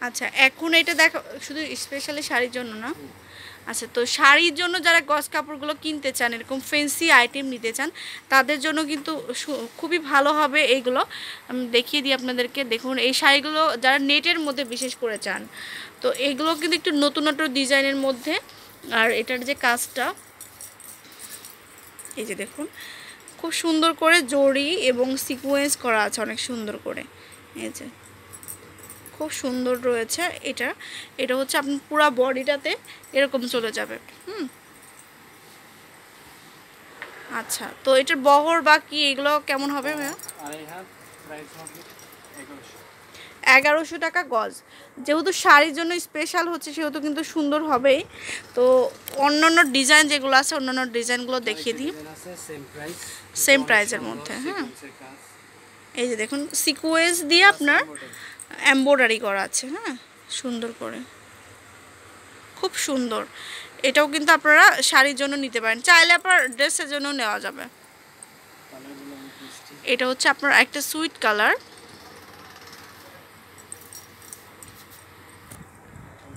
আচ্ছা, এখন এটা দেখো শুধু স্পেশালি শাড়ির জন্য না। আচ্ছা, তো শাড়ির জন্য যারা গজ কাপড়গুলো কিনতে চান, এরকম ফ্যান্সি আইটেম নিতে চান, তাদের জন্য কিন্তু খুবই ভালো হবে এইগুলো। আমি দেখিয়ে দিই আপনাদেরকে। দেখুন এই শাড়িগুলো যারা নেটের মধ্যে বিশেষ করে চান, তো এগুলো কিন্তু একটু নতুন নতুন ডিজাইনের মধ্যে। আর এটার যে কাজটা, এই যে দেখুন খুব সুন্দর করে জড়ি এবং সিকোয়েন্স করা আছে অনেক সুন্দর করে। এই যে খুব সুন্দর রয়েছে এটা। এটা হচ্ছে আপনার পুরো বডিটাতে এরকম চলে যাবে। আচ্ছা, তো এটার বহর বা কি এগুলো কেমন হবে ভাইয়া? 1100 টাকা গজ। যেহেতু শাড়ির জন্য স্পেশাল হচ্ছে সেহেতু কিন্তু সুন্দর হবেই। তো অন্যান্য ডিজাইন যেগুলো আছে অন্যান্য ডিজাইনগুলো দেখিয়ে দিই সেম প্রাইসের মধ্যে। হ্যাঁ, এই যে দেখুন সিকোয়েন্স দিয়ে আপনার এমব্রয়ডারি করা আছে। হ্যাঁ, সুন্দর করে, খুব সুন্দর। এটাও কিন্তু আপনারা শাড়ির জন্য নিতে পারেন, চাইলে আপনার ড্রেসের জন্য নেওয়া যাবে। এটা হচ্ছে আপনার একটা সুইট কালার।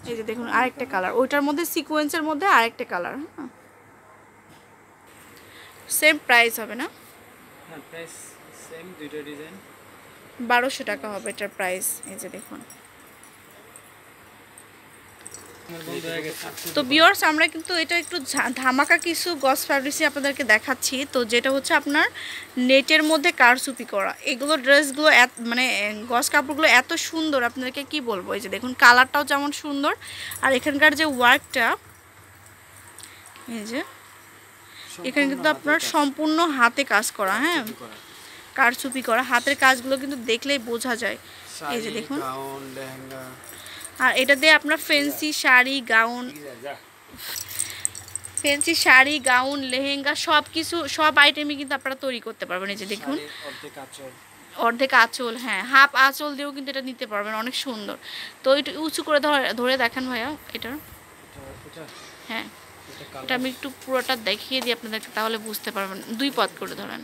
এই যে দেখুন আরেকটা কালার, ওইটার মধ্যে সিকোয়েন্সের মধ্যে আরেকটা কালার। হ্যাঁ, সেম প্রাইস হবে না? হ্যাঁ, প্রাইস সেম, দুইটা ডিজাইন 1200 টাকা হবে এটার প্রাইস। এই যে দেখুন। তো ভিউয়ার্স, আমরা কিন্তু এটা একটু ধামাকা কিছু গজ ফ্যাব্রিক্সই আপনাদেরকে দেখাচ্ছি। তো যেটা হচ্ছে আপনার নেটের মধ্যে কারচুপি করা, এগুলো ড্রেসগুলো মানে গজ কাপড়গুলো এত সুন্দর আপনাদেরকে কি বলবো। এই যে দেখুন কালারটাও যেমন সুন্দর, আর এখানকার যে ওয়ার্কটা, এই যে এখানে কিন্তু আপনার সম্পূর্ণ হাতে কাজ করা। হ্যাঁ, কারচুপি করা হাতের কাজগুলো কিন্তু দেখলেই বোঝা যায়। এই যে দেখুন, আর এটা দিয়ে আপনার ফ্যান্সি শাড়ি গাউন লেহেঙ্গা সব কিছু, সব আইটেমই কিন্তু আপনারা তৈরি করতে পারবেন। এই যে দেখুন অর্ধেক আঁচল, হ্যাঁ হাফ আঁচল দিয়েও কিন্তু এটা নিতে পারবেন, অনেক সুন্দর। তো এটা উঁচু করে ধরে দেখেন ভাইয়া এটার। হ্যাঁ, এটা আমি একটু পুরোটা দেখিয়ে দিই আপনাদেরকে, তাহলে বুঝতে পারবেন। দুই পথ করে ধরেন।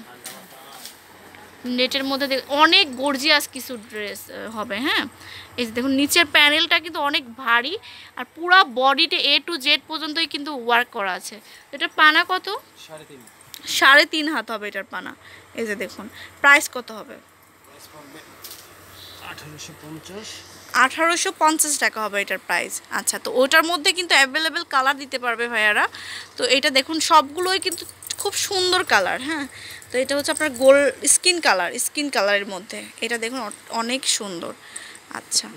নেটের মধ্যে অনেক গর্জিয়াস কিছু ড্রেস হবে। হ্যাঁ, এই যে দেখুন নিচের প্যানেলটা কিন্তু অনেক ভারী, আর পুরো বডিতে A to Z পর্যন্তই কিন্তু ওয়ার্ক করা আছে। এটা পানা কত? 3.5 হাত হবে এটার পানা। এই যে দেখুন প্রাইস কত হবে? 1850 টাকা হবে এটার প্রাইস। আচ্ছা, তো ওটার মধ্যে কিন্তু অ্যাভেলেবেল কালার দিতে পারবে ভাইয়ারা। তো এটা দেখুন সবগুলোই কিন্তু খুব সুন্দর কালার। হ্যাঁ, তো এটা হচ্ছে আপনার স্কিন কালারের মধ্যে। এটা দেখুন অনেক সুন্দর। আচ্ছা,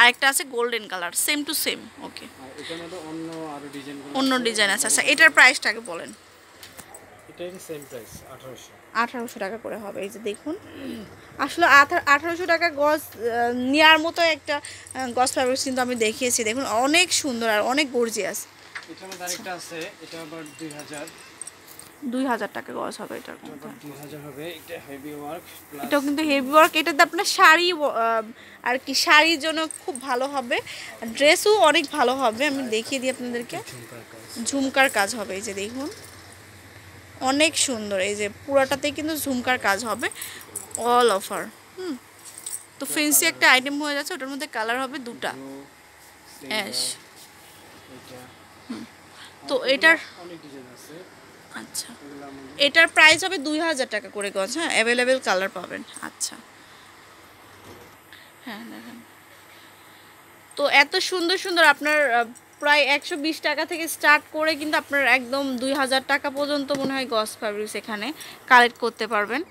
আরেকটা আছে golden colour, same to same. Okay, অন্য ডিজাইন আছে। আচ্ছা, এটার প্রাইসটাকে বলেন। 1800 টাকা করে হবে। এই যে দেখুন আসলে 1800 টাকা গজ নেওয়ার মতো একটা গজ ফ্যাব্রিক্স কিন্তু আমি দেখিয়েছি। দেখুন অনেক সুন্দর আর অনেক গর্জিয়াস। এটার মধ্যে আরেকটা আছে, এটা আবার 2000 টাকা গজ হবে। এটার 2000 হবে। এটা হেভি ওয়ার্ক, এটাও কিন্তু হেভি ওয়ার্ক। এটাতে আপনার শাড়ি আর কি শাড়ির জন্য খুব ভালো হবে, ড্রেসও অনেক ভালো হবে। আমি দেখিয়ে দিই আপনাদেরকে। ঝুমকার কাজ হবে। এই যে দেখুন অনেক সুন্দর। এই যে পুরাটাতেই কিন্তু ঝুমকার কাজ হবে অল ওভার। তো ফ্যান্সি একটা আইটেম হয়ে যাচ্ছে। ওটার মধ্যে কালার হবে দুটা, অ্যাশ। তো এটার আচ্ছা, এটার প্রাইস হবে 2000 টাকা করে গজ। হ্যাঁ, অ্যাভেলেবেল কালার পাবেন। আচ্ছা, হ্যাঁ দেখেন তো এত সুন্দর সুন্দর আপনার প্রায় 120 টাকা থেকে স্টার্ট করে কিন্তু আপনার একদম 2000 টাকা পর্যন্ত মনে হয় গজ ফ্যাব্রিক্স এখানে কালেক্ট করতে পারবেন।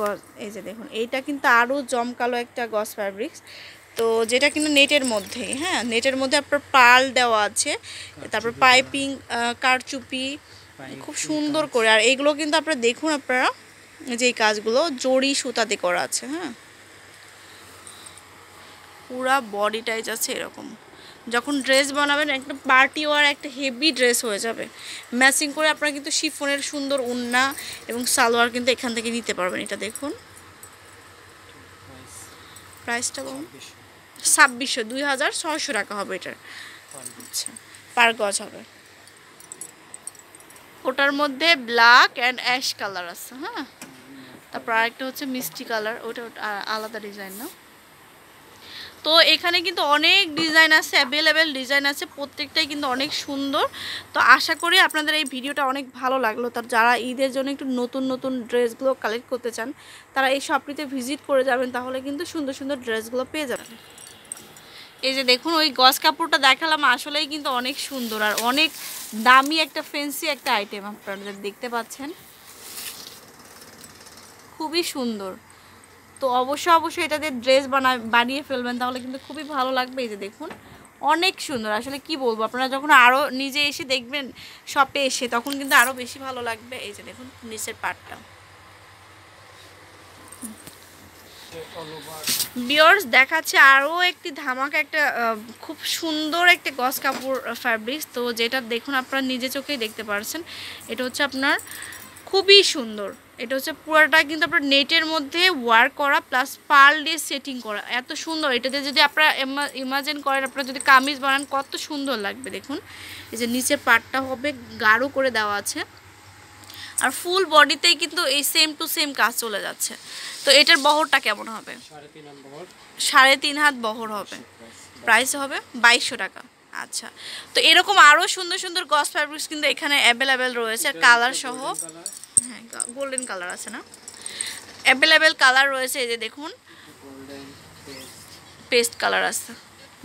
গজ, এই যে দেখুন এইটা কিন্তু আরও জমকালো একটা গজ ফ্যাব্রিক্স। তো যেটা কিন্তু নেটের মধ্যেই। হ্যাঁ, নেটের মধ্যে আপনার পার্ল দেওয়া আছে, তারপর পাইপিং কারচুপি খুব সুন্দর করে। আর এইগুলো কিন্তু আপনারা দেখুন, আপনারা যে কাজগুলো জড়ি সুতাতে করা আছে। হ্যাঁ, পুরা বডিটাই যাচ্ছে এরকম। যখন ড্রেস বানাবেন একটা পার্টি ওয়ার একটা হেভি ড্রেস হয়ে যাবে। ম্যাচিং করে আপনারা কিন্তু শিফনের সুন্দর ওড়না এবং সালোয়ার কিন্তু এখান থেকে নিতে পারবেন। এটা দেখুন প্রাইসটা বলুন। 2600, 2600 টাকা হবে এটার। আচ্ছা, পার গজ হবে। ওটার মধ্যে ব্ল্যাক অ্যান্ড অ্যাশ কালার আছে। হ্যাঁ, তারপর আরেকটা হচ্ছে মিষ্টি কালার, ওটা আলাদা ডিজাইন না। তো এখানে কিন্তু অনেক ডিজাইন আছে, অ্যাভেলেবেল ডিজাইন আছে, প্রত্যেকটাই কিন্তু অনেক সুন্দর। তো আশা করি আপনাদের এই ভিডিওটা অনেক ভালো লাগলো। তার যারা ঈদের জন্য একটু নতুন নতুন ড্রেসগুলো কালেক্ট করতে চান তারা এই শপটিতে ভিজিট করে যাবেন, তাহলে কিন্তু সুন্দর সুন্দর ড্রেসগুলো পেয়ে যাবেন। এই যে দেখুন ওই গজ কাপড়টা দেখালাম, আসলেই কিন্তু অনেক সুন্দর আর অনেক দামি একটা ফ্যান্সি একটা আইটেম আপনারা দেখতে পাচ্ছেন, খুবই সুন্দর। তো অবশ্যই এটাতে ড্রেস বানিয়ে ফেলবেন, তাহলে কিন্তু খুবই ভালো লাগবে। এই যে দেখুন অনেক সুন্দর, আসলে কি বলবো, আপনারা যখন আরও নিজে এসে দেখবেন শপে এসে তখন কিন্তু আরও বেশি ভালো লাগবে। এই যে দেখুন নিচের পার্টটা। ভিউয়ার্স দেখাচ্ছে আরও একটি ধামাকা একটা খুব সুন্দর একটা গজ কাপড় ফ্যাব্রিক্স। তো যেটা দেখুন আপনারা নিজে চোখেই দেখতে পাচ্ছেন, এটা হচ্ছে আপনার খুবই সুন্দর। এটা হচ্ছে পুরোটা কিন্তু আপনার নেটের মধ্যে ওয়ার্ক করা প্লাস পার্ল দিয়ে সেটিং করা, এত সুন্দর। এটাতে যদি আপনারা ইমাজিন করেন আপনারা যদি কামিজ বানান কত সুন্দর লাগবে। দেখুন এই যে নিচের পার্টটা হবে গাঢ় করে দেওয়া আছে, আর ফুল বডিতেই কিন্তু এই সেম টু সেম কাজ চলে যাচ্ছে। তো এটার বহরটা কেমন হবে? 3.5 হাত বহর হবে, প্রাইস হবে 2200 টাকা। আচ্ছা, তো এরকম আরও সুন্দর সুন্দর গজ ফ্যাব্রিক্স কিন্তু এখানে অ্যাভেলেবেল রয়েছে, কালার সহ। হ্যাঁ গোল্ডেন কালার আছে না, অ্যাভেলেবেল কালার রয়েছে। এই যে দেখুন পেস্ট কালার আছে,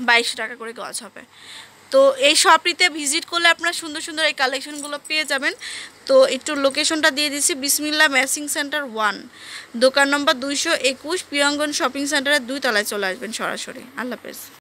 2200 টাকা করে গজ হবে। তো এই শপটিতে ভিজিট করলে আপনারা সুন্দর সুন্দর এই কালেকশনগুলো পেয়ে যাবেন। তো একটু লোকেশনটা দিয়ে দিচ্ছি, বিসমিল্লাহ ম্যাচিং সেন্টার 1, দোকান নম্বর 221, প্রিয়ঙ্গন শপিং সেন্টারের 2 তলায় চলে আসবেন সরাসরি। আল্লাহ হাফেজ।